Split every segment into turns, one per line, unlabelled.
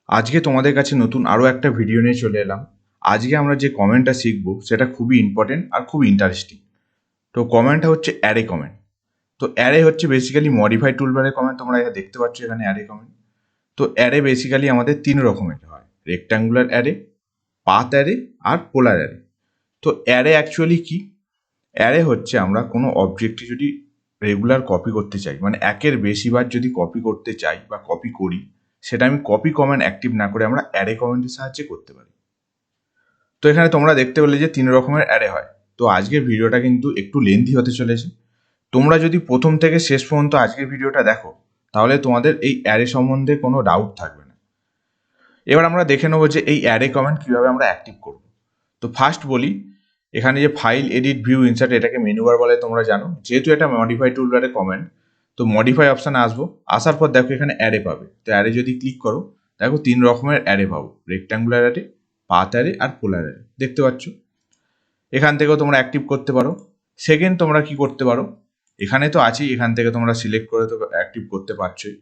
আজকে তোমাদের কাছে নতুন আরও একটা ভিডিও নিয়ে চলে এলাম। আজকে আমরা যে কমেন্টটা শিখবো সেটা খুবই ইম্পর্টেন্ট আর খুব ইন্টারেস্টিং। তো কমেন্টটা হচ্ছে অ্যারে কমেন্ট। তো অ্যারে হচ্ছে বেসিক্যালি মডিফাই টুলবারের কমেন্ট, তোমরা এটা দেখতে পাচ্ছ এখানে অ্যারে কমেন্ট। তো অ্যারে বেসিক্যালি আমাদের তিন রকমের হয়: রেক্ট্যাঙ্গুলার অ্যারে, পাথ অ্যারে আর পোলার অ্যারে। তো অ্যারে অ্যাকচুয়ালি কি? অ্যারে হচ্ছে আমরা কোনো অবজেক্টে যদি রেগুলার কপি করতে চাই, মানে একের বেশিবার যদি কপি করতে চাই বা কপি করি, সেটা আমি কপি কমেন্ট অ্যাক্টিভ না করে আমরা অ্যারে কমেন্টের সাহায্যে করতে পারি। তো এখানে তোমরা দেখতে পেলে যে তিন রকমের অ্যারে হয়। তো আজকের ভিডিওটা কিন্তু একটু লেন্থি হতে চলেছে। তোমরা যদি প্রথম থেকে শেষ পর্যন্ত আজকের ভিডিওটা দেখো, তাহলে তোমাদের এই অ্যারে সম্বন্ধে কোনো ডাউট থাকবে না। এবার আমরা দেখে নেবো যে এই অ্যারে কমেন্ট কীভাবে আমরা অ্যাক্টিভ করব। তো ফার্স্ট বলি, এখানে যে ফাইল, এডিট, ভিউ, ইনসার্ট, এটাকে মেনু বার বলে তোমরা জানো। যেহেতু এটা মডিফাই টুলবারে কমেন্ট, তো মডিফাই অপশানে আসবো। আসার পর দেখো এখানে অ্যারে পাবে। তো অ্যারে যদি ক্লিক করো, দেখো তিন রকমের অ্যারে পাবো: রেক্ট্যাঙ্গুলার অ্যারে, পাথ অ্যারে আর পোলার অ্যারে। দেখতে পাচ্ছ? এখান থেকেও তোমরা অ্যাক্টিভ করতে পারো। সেকেন্ড তোমরা কি করতে পারো, এখানে তো আছেই, এখান থেকে তোমরা সিলেক্ট করে তো অ্যাক্টিভ করতে পারছোই।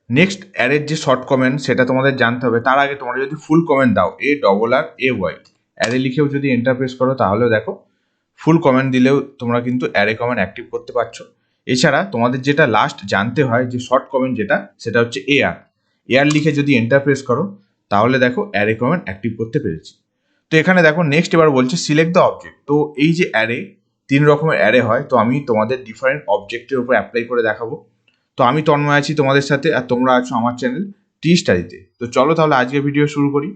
নেক্সট অ্যারের যে শর্ট কমেন্ট সেটা তোমাদের জানতে হবে। তার আগে তোমরা যদি ফুল কমেন্ট দাও, ARRAY অ্যারে লিখেও যদি এন্টার প্রেস করো, তাহলেও দেখো ফুল কমেন্ট দিলেও তোমরা কিন্তু অ্যারে কমেন্ট অ্যাক্টিভ করতে পারছো। এছাড়া তোমাদের যেটা লাস্ট জানতে হয় যে শর্ট কমেন্ট যেটা, সেটা হচ্ছে এআর লিখে যদি এন্টার প্রেস করো, তাহলে দেখো অ্যারে কমেন্ট অ্যাক্টিভ করতে পেরেছি। তো এখানে দেখো নেক্সট এবার বলছে সিলেক্ট দ্য অবজেক্ট। তো এই যে অ্যারে, তিন রকমের অ্যারে হয়। তো আমি তোমাদের ডিফারেন্ট অবজেক্টের উপর অ্যাপ্লাই করে দেখাবো। তো আমি তন্ময় আছি তোমাদের সাথে, আর তোমরা আছো আমার চ্যানেল tgsstudy-তে। তো চলো তাহলে আজকে ভিডিও শুরু করি।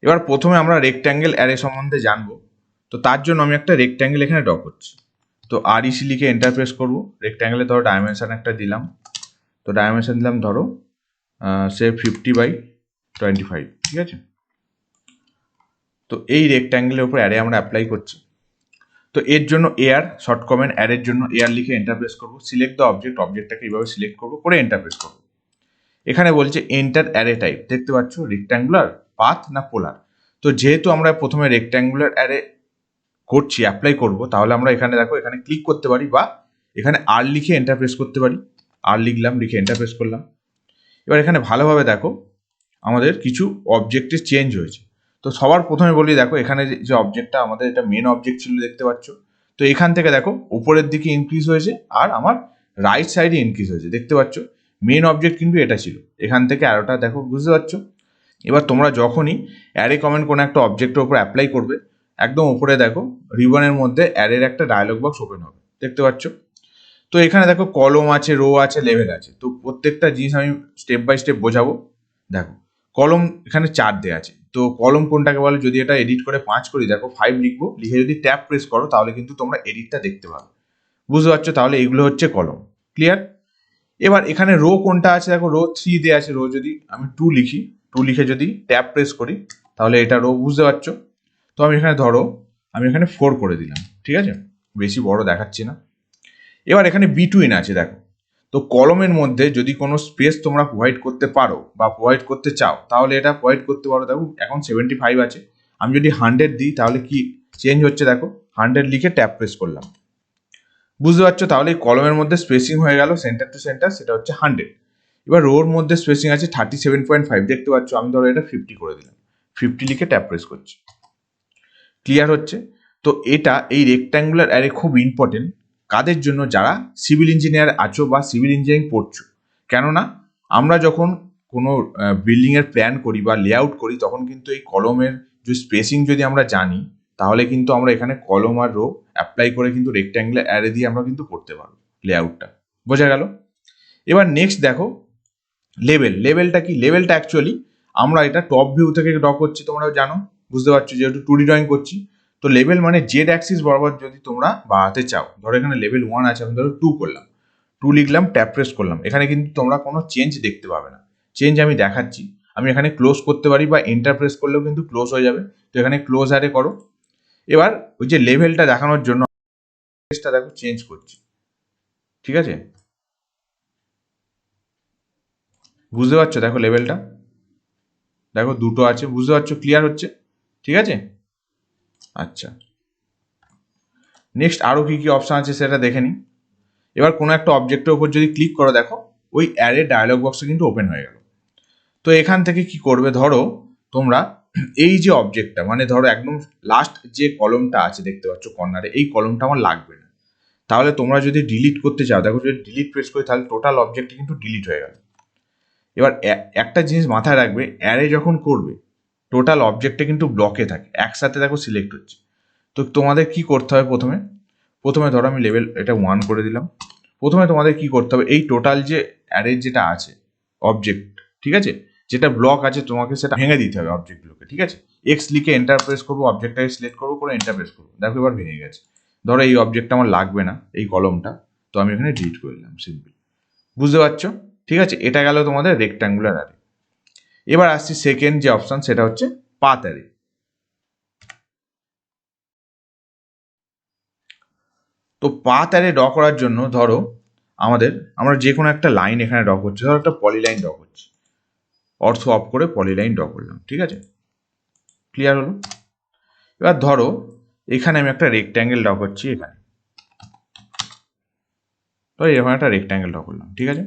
এবার প্রথমে আমরা রেক্ট্যাঙ্গেল অ্যারে সম্বন্ধে জানবো। তো তার জন্য আমি একটা রেক্ট্যাঙ্গেল এখানে ড্র করছি। তো REC লিখে এন্টার প্রেস করবো। রেক্ট্যাঙ্গেলে ধরো ডাইমেনশন একটা দিলাম। তো ডাইমেনশন দিলাম ধরো সে 50/25, ঠিক আছে? তো এই রেক্ট্যাঙ্গেলের উপর অ্যারে আমরা অ্যাপ্লাই করছি। তো এর জন্য এআর শর্ট কমেন্ট, অ্যারের জন্য এআর লিখে এন্টার প্রেস করবো। সিলেক্ট দ্য অবজেক্ট, অবজেক্টটাকে এইভাবে সিলেক্ট করবো, করে এন্টার প্রেস করবো। এখানে বলছে এন্টার অ্যারে টাইপ। দেখতে পাচ্ছ রেক্ট্যাঙ্গুলার, পাথ না পোলার। তো যেহেতু আমরা প্রথমে রেক্ট্যাঙ্গুলার অ্যারে করছি, অ্যাপ্লাই করব, তাহলে আমরা এখানে দেখো এখানে ক্লিক করতে পারি, বা এখানে আর লিখে এন্টার প্রেস করতে পারি। আর লিখলাম, লিখে এন্টার প্রেস করলাম। এবার এখানে ভালোভাবে দেখো আমাদের কিছু অবজেক্টের চেঞ্জ হয়েছে। তো সবার প্রথমে বলি, দেখো এখানে যে অবজেক্টটা আমাদের, এটা মেন অবজেক্ট ছিল, দেখতে পাচ্ছ। তো এখান থেকে দেখো উপরের দিকে ইনক্রিজ হয়েছে, আর আমার রাইট সাইডে ইনক্রিজ হয়েছে, দেখতে পাচ্ছ। মেন অবজেক্ট কিন্তু এটা ছিল, এখান থেকে আরোটা দেখো, বুঝতে পারছো? এবার তোমরা যখনই অ্যারে কমেন্ট কোনো একটা অবজেক্টের উপর অ্যাপ্লাই করবে, একদম উপরে দেখো রিবনের মধ্যে অ্যারের একটা ডায়লগ বক্স ওপেন হবে, দেখতে পাচ্ছ। তো এখানে দেখো কলম আছে, রো আছে, লেভেল আছে। তো প্রত্যেকটা জিনিস আমি স্টেপ বাই স্টেপ বোঝাবো। দেখো কলম এখানে 4 দেওয়া আছে। তো কলম কোনটাকে বলে, যদি এটা এডিট করে 5 করি, দেখো 5 লিখবো, লিখে যদি ট্যাব প্রেস করো, তাহলে কিন্তু তোমরা এডিটটা দেখতে পাবে, বুঝতে পারছো? তাহলে এইগুলো হচ্ছে কলম, ক্লিয়ার? এবার এখানে রো কোনটা আছে, দেখো রো 3 দেওয়া আছে। রো যদি আমি 2 লিখি, 2 লিখে যদি ট্যাব প্রেস করি, তাহলে এটা রো, বুঝতে পারছো? তো আমি এখানে ধরো আমি এখানে 4 করে দিলাম, ঠিক আছে? বেশি বড় দেখাচ্ছি না। এবার এখানে বিটুইন আছে, দেখো। তো কলমের মধ্যে যদি কোনো স্পেস তোমরা প্রোভাইড করতে পারো বা প্রোভাইড করতে চাও, তাহলে এটা প্রোভাইড করতে পারো। দেখো এখন 75 আছে, আমি যদি 100 দিই, তাহলে কি চেঞ্জ হচ্ছে, দেখো 100 লিখে ট্যাব প্রেস করলাম, বুঝতে পারছো? তাহলে এই কলমের মধ্যে স্পেসিং হয়ে গেল সেন্টার টু সেন্টার, সেটা হচ্ছে 100। এবার রোর মধ্যে স্পেসিং আছে 37.5, দেখতে পাচ্ছ। আমি ধরো এটা 50 করে দিলাম, 50 লিখে ট্যাব প্রেস করছি, ক্লিয়ার হচ্ছে? তো এটা, এই রেক্ট্যাঙ্গুলার অ্যারে খুব ইম্পর্টেন্ট কাদের জন্য? যারা সিভিল ইঞ্জিনিয়ার আছো বা সিভিল ইঞ্জিনিয়ারিং পড়ছো। কেননা আমরা যখন কোনো বিল্ডিংয়ের প্ল্যান করি বা লেআউট করি, তখন কিন্তু এই কলমের যে স্পেসিং যদি আমরা জানি, তাহলে কিন্তু আমরা এখানে কলম আর রো অ্যাপ্লাই করে কিন্তু রেক্ট্যাঙ্গুলার অ্যারে দিয়ে আমরা কিন্তু করতে পারবো লেআউটটা, বোঝা গেল? এবার নেক্সট দেখো লেভেল। লেভেলটা কি? লেভেলটা অ্যাকচুয়ালি আমরা এটা টপ ভিউ থেকে ড্র করছি, তোমরাও জানো, বুঝতে পারছো, যেহেতু 2D ড্রয়িং করছি। তো লেভেল মানে জেড অ্যাক্সিস বরাবর যদি তোমরা বাড়াতে চাও, ধরো এখানে লেভেল 1 আছে, আমি ধরো 2 করলাম, 2 লিখলাম, ট্যাপ প্রেস করলাম। এখানে কিন্তু তোমরা কোনো চেঞ্জ দেখতে পাবে না। চেঞ্জ আমি দেখাচ্ছি। আমি এখানে ক্লোজ করতে পারি, বা এন্টার প্রেস করলেও কিন্তু ক্লোজ হয়ে যাবে। তো এখানে ক্লোজ আরে করো। এবার ওই যে লেভেলটা দেখানোর জন্য দেখো চেঞ্জ করছি, ঠিক আছে? বুঝতে পারছো? দেখো লেভেলটা দেখো দুটো আছে, বুঝতে পারছো? ক্লিয়ার হচ্ছে? ঠিক আছে, আচ্ছা। নেক্সট আরও কী কী অপশান আছে সেটা দেখে নিই। এবার কোনো একটা অবজেক্টের উপর যদি ক্লিক করো, দেখো ওই অ্যারে ডায়ালগ বক্সে কিন্তু ওপেন হয়ে গেল। তো এখান থেকে কি করবে, ধরো তোমরা এই যে অবজেক্টটা, মানে ধরো একদম লাস্ট যে কলমটা আছে দেখতে পাচ্ছ কর্নারে, এই কলমটা আমার লাগবে না। তাহলে তোমরা যদি ডিলিট করতে চাও, দেখো যদি ডিলিট প্রেস করি তাহলে টোটাল অবজেক্ট কিন্তু ডিলিট হয়ে গেল। এবার একটা জিনিস মাথায় রাখবে, অ্যারে যখন করবে টোটাল অবজেক্টটা কিন্তু ব্লকে থাকে, একসাথে দেখো সিলেক্ট হচ্ছে। তো তোমাদের কি করতে হবে, প্রথমে ধরো আমি লেভেল এটা 1 করে দিলাম। প্রথমে তোমাদের কি করতে হবে, এই টোটাল যে অ্যারে যেটা আছে অবজেক্ট, ঠিক আছে, যেটা ব্লক আছে তোমাকে সেটা ভেঙে দিতে হবে অবজেক্টগুলোকে, ঠিক আছে। এক্স লিখে এন্টার প্রেস করবো, অবজেক্টটাকে সিলেক্ট করবো, করে এন্টার প্রেস করবো, দেখো এবার ভেঙে গেছে। ধরো এই অবজেক্টটা আমার লাগবে না, এই কলমটা, তো আমি এখানে ডিলিট করে দিলাম, সিম্পল। বুঝতে পারছো? ঠিক আছে, এটা গেল তোমাদের রেক্ট্যাঙ্গুলার অ্যারে। এবার আসছি সেকেন্ড যে অপশন, সেটা হচ্ছে পাথ অ্যারে। তো পাথ অ্যারে ড্র করার জন্য ধরো আমরা যে কোনো একটা লাইন এখানে ড্র করছি, ধরো একটা পলিলাইন ড্র করছি, অর্থ অফ করে পলিলাইন ড্র করলাম, ঠিক আছে, ক্লিয়ার হলো। এবার ধরো এখানে আমি একটা রেক্ট্যাঙ্গেল ড্র করছি, এখানে তো এখানে একটা রেক্ট্যাঙ্গেল ড্র করলাম, ঠিক আছে।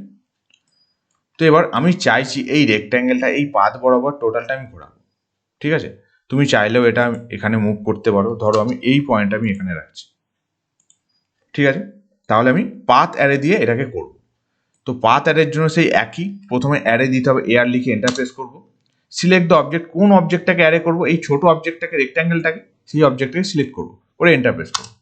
তো এবার আমি চাইছি এই রেক্ট্যাঙ্গেলটা এই পাথ বরাবর টোটালটা আমি ঘোরাবো, ঠিক আছে। তুমি চাইলেও এটা এখানে মুভ করতে পারো, ধরো আমি এই পয়েন্ট আমি এখানে রাখছি, ঠিক আছে। তাহলে আমি পাথ অ্যারে দিয়ে এটাকে করব। তো পাথ অ্যারের জন্য সেই একই, প্রথমে অ্যারে দিতে হবে, এআর লিখে এন্টার প্রেস করবো, সিলেক্ট দ্য অবজেক্ট, কোন অবজেক্টটাকে অ্যারে করবো, এই ছোট অবজেক্টটাকে রেক্ট্যাঙ্গেলটাকে, সেই অবজেক্টটাকে সিলেক্ট করবো, করে এন্টার প্রেস করবো।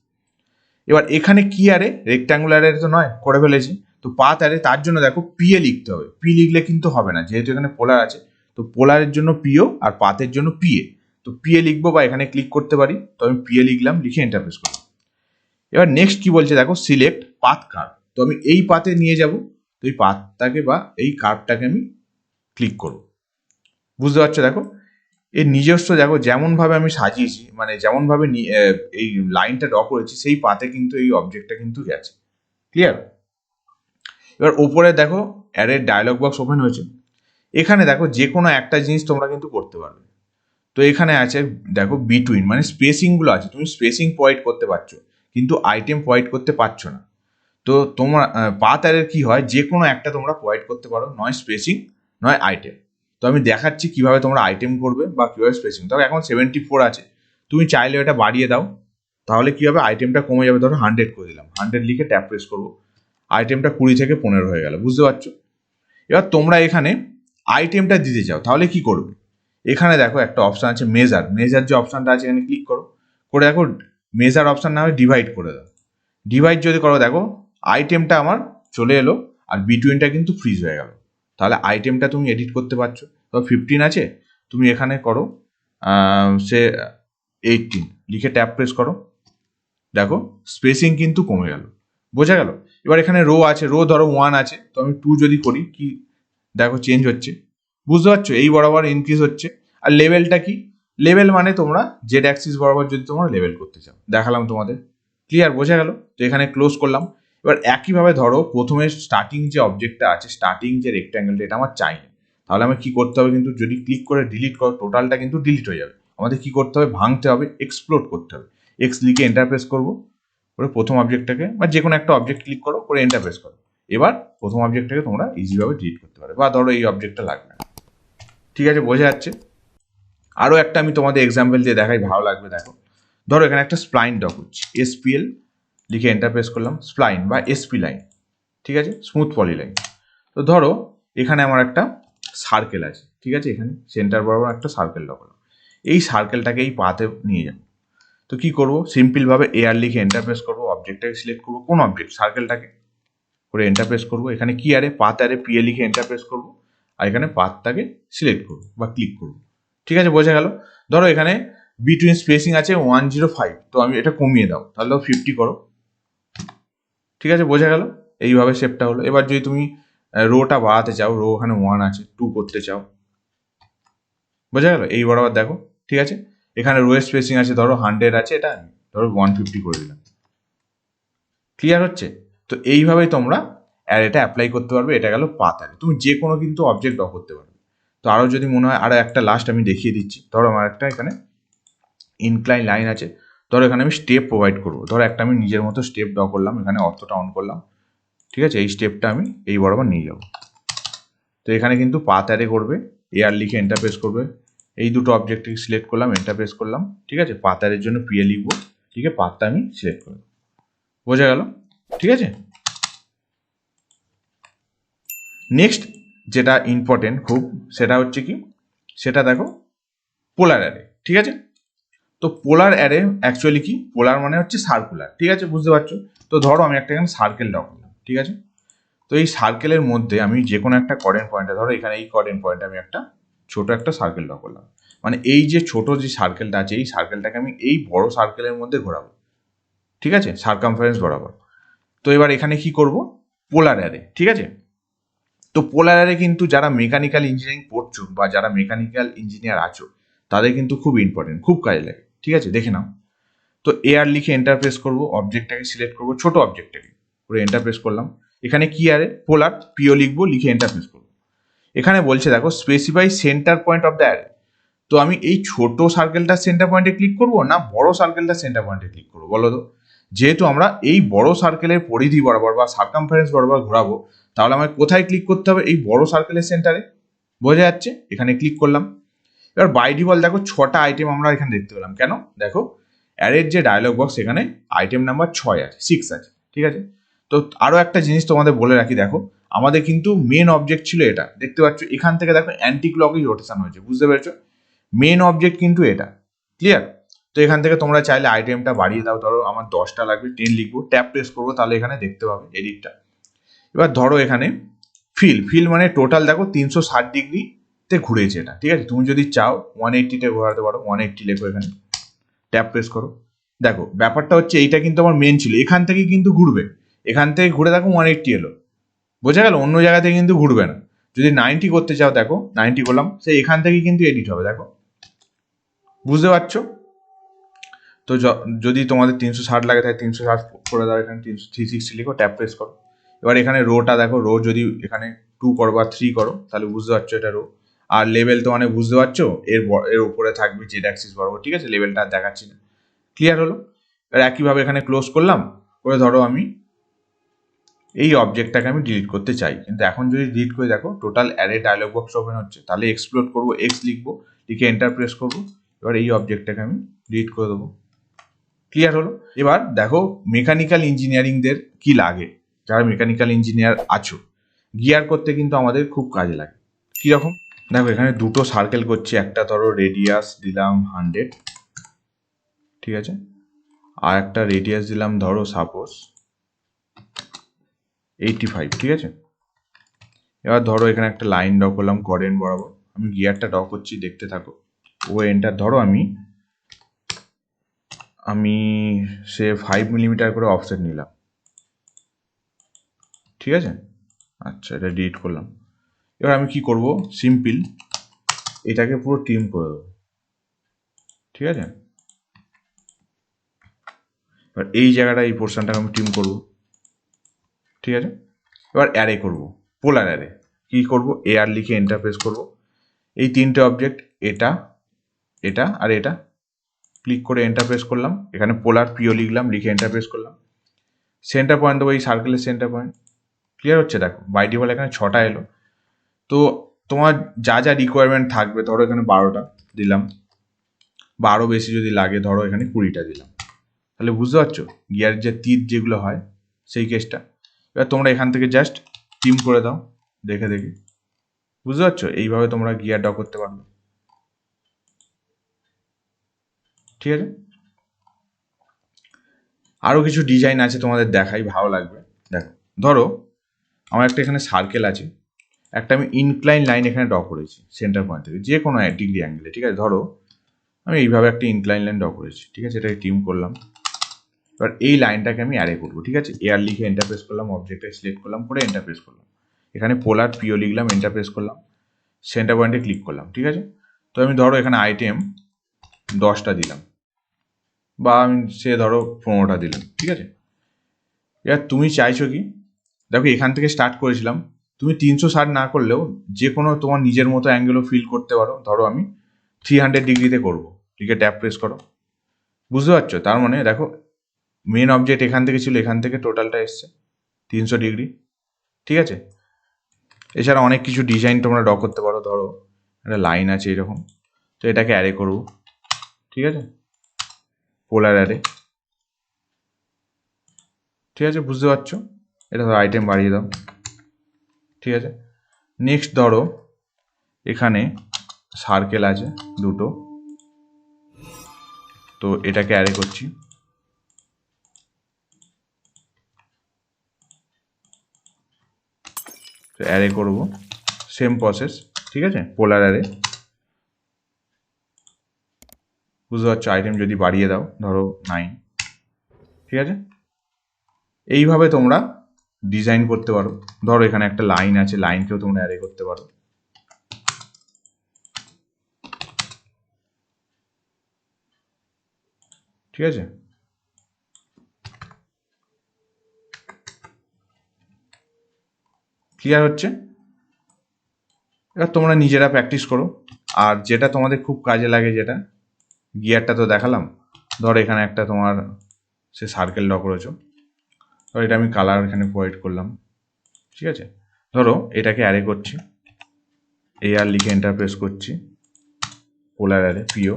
এবার এখানে কি অ্যারে, রেক্ট্যাঙ্গুলার অ্যারে তো নয়, করে ফেলেছি। তো পাথ অ্যারে, তার জন্য দেখো পিএ লিখতে হবে, পি লিখলে কিন্তু হবে না, যেহেতু এখানে পোলার আছে। তো পোলারের জন্য পিও আর পাথের জন্য পিএ। তো পিএ লিখবো বা এখানে ক্লিক করতে পারি, তো আমি পিএ লিখলাম, লিখে এন্টার প্রেস করলাম। এবার নেক্সট কি বলছে দেখো, সিলেক্ট পাথ কার্ভ। তো আমি এই পাথে নিয়ে যাব, তো এই পাথটাকে বা এই কার্ভটাকে আমি ক্লিক করব। বুঝতে পারছো? দেখো এর নিজস্ব, দেখো যেমনভাবে আমি সাজিয়েছি, মানে যেমনভাবে এই লাইনটা ড্র করেছি, সেই পাথে কিন্তু এই অবজেক্টটা কিন্তু গেছে, ক্লিয়ার। এবার ওপরে দেখো অ্যারের ডায়লগ বক্স ওপেন হয়েছে। এখানে দেখো যে কোনো একটা জিনিস তোমরা কিন্তু করতে পারবে। তো এখানে আছে দেখো বিটুইন, মানে স্পেসিংগুলো আছে, তুমি স্পেসিং প্রোভাইড করতে পারছো, কিন্তু আইটেম প্রোভাইড করতে পারছো না। তো তোমার পাথ অ্যারের কি হয়, যে কোনো একটা তোমরা প্রোভাইড করতে পারো, নয় স্পেসিং নয় আইটেম। তো আমি দেখাচ্ছি কিভাবে তোমরা আইটেম করবে বা কিভাবে স্পেসিং। তবে এখন 74 আছে, তুমি চাইলে এটা বাড়িয়ে দাও, তাহলে কি হবে, আইটেমটা কমে যাবে। ধরো 100 করে দিলাম, 100 লিখে ট্যাপ প্রেস করবো, আইটেমটা 20 থেকে 15 হয়ে গেল। বুঝতে পারছো? এবার তোমরা এখানে আইটেমটা দিতে চাও, তাহলে কি করবে, এখানে দেখো একটা অপশান আছে মেজার যে অপশানটা আছে এখানে ক্লিক করো, করে দেখো মেজার অপশান না হয় ডিভাইড করে দাও। ডিভাইড যদি করো, দেখো আইটেমটা আমার চলে এলো, আর বিটুইনটা কিন্তু ফ্রিজ হয়ে গেল। তাহলে আইটেমটা তুমি এডিট করতে পারছো। তো 15 আছে, তুমি এখানে করো সে 18 লিখে ট্যাপ প্রেস করো, দেখো স্পেসিং কিন্তু কমে গেল। বোঝা গেল? এবার এখানে রো আছে, রো ধরো 1 আছে, তো আমি 2 যদি করি, কি দেখো চেঞ্জ হচ্ছে। বুঝতে পারছো? এই বরাবর ইনক্রিজ হচ্ছে। আর লেভেলটা কি, লেভেল মানে তোমরা জেড অ্যাক্সিস বরাবর যদি তোমরা লেভেল করতে চাও, দেখালাম তোমাদের, ক্লিয়ার? বোঝা গেল? তো এখানে ক্লোজ করলাম। এবার একইভাবে ধরো প্রথমে স্টার্টিং যে অবজেক্টটা আছে, স্টার্টিং যে রেক্ট্যাঙ্গেলটা, এটা আমার চাই না, তাহলে আমি কি করতে হবে, কিন্তু যদি ক্লিক করে ডিলিট করো, টোটালটা কিন্তু ডিলিট হয়ে যাবে। আমাদের কি করতে হবে, ভাঙতে হবে, এক্সপ্লোড করতে হবে। এক্স লিখে এন্টার প্রেস করবো, করে প্রথম অবজেক্টটাকে বা যে কোনো একটা অবজেক্ট ক্লিক করো, করে এন্টার প্রেস করো। এবার প্রথম অবজেক্টটাকে তোমরা ইজিভাবে ডিলিট করতে পারো, বা ধরো এই অবজেক্টটা লাগবে না। ঠিক আছে, বোঝা যাচ্ছে? আরও একটা আমি তোমাদের এক্সাম্পল দিয়ে দেখাই, ভালো লাগবে। দেখো ধরো এখানে একটা স্প্লাইন ড্র করছি, এসপিএল লিখে এন্টার প্রেস করলাম, স্প্লাইন বা এসপি লাইন, ঠিক আছে, স্মুথ পলি লাইন। তো ধরো এখানে আমার একটা সার্কেল আছে, ঠিক আছে, এখানে সেন্টার বরাবর একটা সার্কেল ড্র করলাম। এই সার্কেলটাকে এই পাতে নিয়ে যাবো। তো কি করবো, সিম্পলভাবে এআর লিখে এন্টার প্রেস করবো, অবজেক্টটাকে সিলেক্ট করবো, কোন অবজেক্ট, সার্কেলটাকে, করে এন্টার প্রেস করবো। এখানে কি আরে, পাথ আরে, পিএ লিখে এন্টার প্রেস করবো, আর এখানে পাথটাকে সিলেক্ট করবো বা ক্লিক করবো। ঠিক আছে, বোঝা গেল? ধরো এখানে বিটুইন স্পেসিং আছে 105, তো আমি এটা কমিয়ে দাও, তাহলে 50 করো। ঠিক আছে, বোঝা গেল? এইভাবে শেপটা হলো। এবার যদি তুমি রোটা বাড়াতে চাও, রো ওখানে 1 আছে, 2 করতে চাও, বোঝা গেল? এই বরাবর দেখো, ঠিক আছে। এখানে রো স্পেসিং আছে ধরো 100 আছে, এটা আমি ধরো 150 করে দিলাম। ক্লিয়ার হচ্ছে? তো এইভাবেই তোমরা অ্যারেটা অ্যাপ্লাই করতে পারবে। এটা গেল পাথ অ্যারে। তুমি যে কোনো কিন্তু অবজেক্ট ড্র করতে পারবে। তো আরও যদি মনে হয়, আরও একটা লাস্ট আমি দেখিয়ে দিচ্ছি। ধরো আমার একটা এখানে ইনক্লাইন লাইন আছে, ধরো এখানে আমি স্টেপ প্রোভাইড করবো। ধরো একটা আমি নিজের মতো স্টেপ ড্র করলাম, এখানে অর্থটা অন করলাম, ঠিক আছে, এই স্টেপটা আমি এই বরাবর নিয়ে যাব। তো এখানে কিন্তু পাথ অ্যারে করবে, এআর লিখে এন্টার প্রেস করবে, এই দুটো অবজেক্টকে সিলেক্ট করলাম, এন্টার প্রেস করলাম, ঠিক আছে। পাথ অ্যারের জন্য পিএ লিখবো, ঠিক আছে, পাথটা আমি সিলেক্ট করব, বোঝা গেল, ঠিক আছে। নেক্সট যেটা ইম্পর্টেন্ট খুব, সেটা হচ্ছে কি, সেটা দেখো পোলার অ্যারে, ঠিক আছে। তো পোলার অ্যারে অ্যাকচুয়ালি কি, পোলার মানে হচ্ছে সার্কুলার, ঠিক আছে, বুঝতে পারছো। তো ধরো আমি একটা এখানে সার্কেল ড্র করলাম, ঠিক আছে। তো এই সার্কেলের মধ্যে আমি যে কোনো একটা কোঅর্ডিনেট পয়েন্টে, ধরো এখানে এই কোঅর্ডিনেট পয়েন্টে আমি একটা ছোট একটা সার্কেল ড্র করলাম, মানে এই যে ছোট যে সার্কেলটা আছে, এই সার্কেলটাকে আমি এই বড় সার্কেলের মধ্যে ঘোরাবো, ঠিক আছে, সার্কামফারেন্স বরাবর। তো এবার এখানে কি করব, পোলার অ্যারে, ঠিক আছে। তো পোলার অ্যারে কিন্তু যারা মেকানিক্যাল ইঞ্জিনিয়ারিং পড়ছো বা যারা মেকানিক্যাল ইঞ্জিনিয়ার আছো, তাদের কিন্তু খুব ইম্পর্টেন্ট, খুব কাজে লাগে, ঠিক আছে, দেখে নাও। তো এআর লিখে এন্টার প্রেস করবো, অবজেক্টটাকে সিলেক্ট করবো, ছোট অবজেক্টটাকে করে এন্টার প্রেস করলাম। এখানে কি অ্যারে, পোলার, পিও লিখবো, লিখে এন্টার প্রেস করবো। এখানে বলছে দেখো specify centre point of the array. তো আমি এই ছোট সার্কেলটার সেন্টার পয়েন্টে ক্লিক করবো না বড় সার্কেলটার সেন্টার পয়েন্টে ক্লিক করবো, বলো তো। যেহেতু আমরা এই বড় সার্কেলের পরিধি বরাবর বা সার্কামফারেন্স বরাবর ঘোরাবো, তাহলে আমায় কোথায় ক্লিক করতে হবে, এই বড় সার্কেলের সেন্টারে, বোঝা যাচ্ছে। এখানে ক্লিক করলাম। এবার বাই ডিফল্ট দেখো 6টা আইটেম আমরা এখানে দেখতে পেলাম, কেন দেখো অ্যারের যে ডায়লগ বক্স, এখানে আইটেম নাম্বার 6 আছে, 6 আছে, ঠিক আছে। তো আরও একটা জিনিস তোমাদের বলে রাখি, দেখো আমাদের কিন্তু মেন অবজেক্ট ছিল এটা, দেখতে পাচ্ছ এখান থেকে দেখো অ্যান্টি ক্লকওয়াইজ রোটেশন হয়েছে, বুঝতে পেরেছো। মেন অবজেক্ট কিন্তু এটা, ক্লিয়ার। তো এখান থেকে তোমরা চাইলে আইটেমটা বাড়িয়ে দাও, ধরো আমার 10টা লাগবে, 10 লিখবো, ট্যাপ প্রেস করবো, তাহলে এখানে দেখতে পাবে এডিটটা। এবার ধরো এখানে ফিল মানে টোটাল দেখো 360 ডিগ্রিতে ঘুরেছে এটা, ঠিক আছে। তুমি যদি চাও 180তে ঘোরাতে পারো, 180 লেখো, এখানে ট্যাপ প্রেস করো। দেখো ব্যাপারটা হচ্ছে এইটা কিন্তু আমার মেন ছিল, এখান থেকে কিন্তু ঘুরবে, এখান থেকে ঘুরে দেখো 180 এলো, বোঝা গেল, অন্য জায়গা থেকে কিন্তু ঘুরবে না। যদি 90 করতে চাও, দেখো 90 করলাম, সেই এখান থেকে কিন্তু এডিট হবে, দেখো, বুঝতে পারছো। তো যদি তোমাদের 360 লাগে, তাই 360 করে দাও, এখানে 360 লিখো, ট্যাপ প্রেস করো। এবার এখানে রোটা দেখো, রো যদি এখানে 2 করো বা 3 করো, তাহলে বুঝতে পারছো এটা রো। আর লেভেল তো মানে বুঝতে পারছো, এর উপরে থাকবে জেড অ্যাক্সিস বরাবর, ঠিক আছে, লেভেলটা আর দেখাচ্ছি না, ক্লিয়ার হলো। এবার একইভাবে এখানে ক্লোজ করলাম করে, ধরো আমি এই অবজেক্টটাকে আমি ডিলিট করতে চাই, কিন্তু এখন যদি ডিলিট করে, দেখো total array dialogue box open হচ্ছে, তাহলে এক্সপ্লোর করবো, এক্স লিখবো, লিখে এন্টার প্রেস করবো। এবার এই অবজেক্টটাকে আমি ডিলিট করে দেবো, ক্লিয়ার হলো। এবার দেখো মেকানিক্যাল ইঞ্জিনিয়ারিংদের কি লাগে, যারা মেকানিক্যাল ইঞ্জিনিয়ার আছো, গিয়ার করতে কিন্তু আমাদের খুব কাজে লাগে। কীরকম, দেখো এখানে দুটো সার্কেল করছি, একটা ধরো রেডিয়াস দিলাম 100, ঠিক আছে, আর একটা রেডিয়াস দিলাম ধরো সাপোজ 85, ঠিক আছে। এবার ধরো এখানে একটা লাইন ড্র করলাম কোঅর্ডিনেট বরাবর, আমি গিয়ারটা ড্র করছি, দেখতে থাকো। ও এন্টার, ধরো আমি সে 5 মিলিমিটার করে অফসেট নিলাম, ঠিক আছে। আচ্ছা, এটা ডিলিট করলাম। এবার আমি কি করব, সিম্পল এটাকে পুরো ট্রিম করে দেবো, ঠিক আছে। এবার এই জায়গাটা, এই পোর্শনটাকে আমি ট্রিম করব, ঠিক আছে। এবার অ্যারে করব, পোলার অ্যারে। কি করব, এআর লিখে এন্টার প্রেস করব, এই তিনটে অবজেক্ট, এটা এটা আর এটা, ক্লিক করে এন্টার প্রেস করলাম, এখানে পোলার পিও লিখলাম, লিখে এন্টার প্রেস করলাম, সেন্টার পয়েন্ট দেবো, এই সার্কেলের সেন্টার পয়েন্ট, ক্লিয়ার হচ্ছে। দেখো বাই ডিফল্ট এখানে 6টা এলো। তো তোমার যা যা রিকোয়ারমেন্ট থাকবে, ধরো এখানে 12টা দিলাম, বা আরও বেশি যদি লাগে, ধরো এখানে 20টা দিলাম, তাহলে বুঝতে পারছো গিয়ার যে তীর যেগুলো হয় সেই কেসটা। এবার তোমরা এখান থেকে জাস্ট ট্রিম করে দাও, দেখে দেখে, বুঝতে পারছো, এইভাবে তোমরা গিয়ার ড্র করতে পারবে, ঠিক আছে। আরও কিছু ডিজাইন আছে, তোমাদের দেখাই, ভালো লাগবে। দেখো ধরো আমার একটা এখানে সার্কেল আছে, একটা আমি ইনক্লাইন লাইন এখানে ড্র করেছি সেন্টার পয়েন্ট থেকে, যে কোনো ডিগ্রি অ্যাঙ্গেলে, ঠিক আছে। ধরো আমি এইভাবে একটা ইনক্লাইন লাইন ড্র করেছি, ঠিক আছে, এটাকে ট্রিম করলাম। এবার এই লাইনটাকে আমি অ্যারে করবো, ঠিক আছে। এআর লিখে এন্টার প্রেস করলাম, অবজেক্টটা সিলেক্ট করলাম, করে এন্টার প্রেস করলাম, এখানে পোলার পিও লিখলাম, এন্টার প্রেস করলাম, সেন্টার পয়েন্টে ক্লিক করলাম, ঠিক আছে। তো আমি ধরো এখানে আইটেম 10টা দিলাম, বা আমি সে ধরো 15টা দিলাম, ঠিক আছে। এবার তুমি চাইছো কি, দেখো এখান থেকে স্টার্ট করেছিলাম, তুমি 360 না করলেও যে কোনো তোমার নিজের মতো অ্যাঙ্গেলও ফিল করতে পারো। ধরো আমি 300 ডিগ্রিতে করবো, ঠিক আছে, ট্যাপ প্রেস করো, বুঝতে পারছো। তার মানে দেখো মেন অবজেক্ট এখান থেকে ছিল, এখান থেকে টোটালটা এসছে, 300 ডিগ্রি, ঠিক আছে। এছাড়া অনেক কিছু ডিজাইন তোমরা ড্র করতে পারো। ধরো একটা লাইন আছে এরকম, তো এটাকে অ্যারে করবো, ঠিক আছে, পোলার অ্যারে, ঠিক আছে, বুঝতে পারছো। এটা ধরো আইটেম বাড়িয়ে দাও, ঠিক আছে। নেক্সট ধরো এখানে সার্কেল আছে দুটো, তো এটাকে অ্যারে করছি, তো অ্যারে করব, সেম প্রসেস, ঠিক আছে, পোলার অ্যারে, বুঝতে পারছো। আইটেম যদি বাড়িয়ে দাও ধরো 9, ঠিক আছে। এইভাবে তোমরা ডিজাইন করতে পারো। ধরো এখানে একটা লাইন আছে, লাইনকেও তোমরা অ্যারে করতে পারো, ঠিক আছে। ক্লিয়ার হচ্ছে? এবার তোমরা নিজেরা প্র্যাকটিস করো। আর যেটা তোমাদের খুব কাজে লাগে, যেটা গিয়ারটা তো দেখালাম, ধরো এখানে একটা তোমার সে সার্কেল ড্র করেছো, ধরো এটা আমি কালার এখানে প্রোভাইড করলাম, ঠিক আছে। ধরো এটাকে অ্যারে করছি, আর লিখে এন্টার প্রেস করছি, পোলার অ্যারে পিও,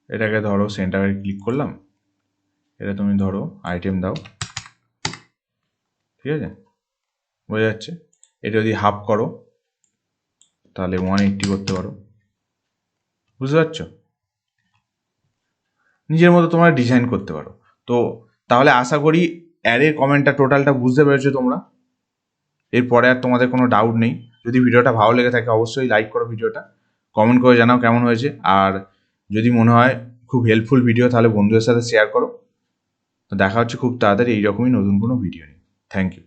এটাকে ধরো সেন্টারে ক্লিক করলাম, এটা তুমি ধরো আইটেম দাও, ঠিক আছে, বোঝা যাচ্ছে। এটা যদি হাফ করো তাহলে 180 করতে পারো, বুঝতে পারছো। নিজের মতো তোমরা ডিজাইন করতে পারো। তো তাহলে আশা করি অ্যারে কমেন্টটা টোটালটা বুঝতে পেরেছো তোমরা। এরপরে আর তোমাদের কোনো ডাউট নেই। যদি ভিডিওটা ভালো লেগে থাকে অবশ্যই লাইক করো ভিডিওটা, কমেন্ট করে জানাও কেমন হয়েছে। আর যদি মনে হয় খুব হেল্পফুল ভিডিও তাহলে বন্ধুদের সাথে শেয়ার করো। তো দেখা হচ্ছে খুব তাড়াতাড়ি এইরকমই নতুন কোনো ভিডিও নিয়ে। Thank you.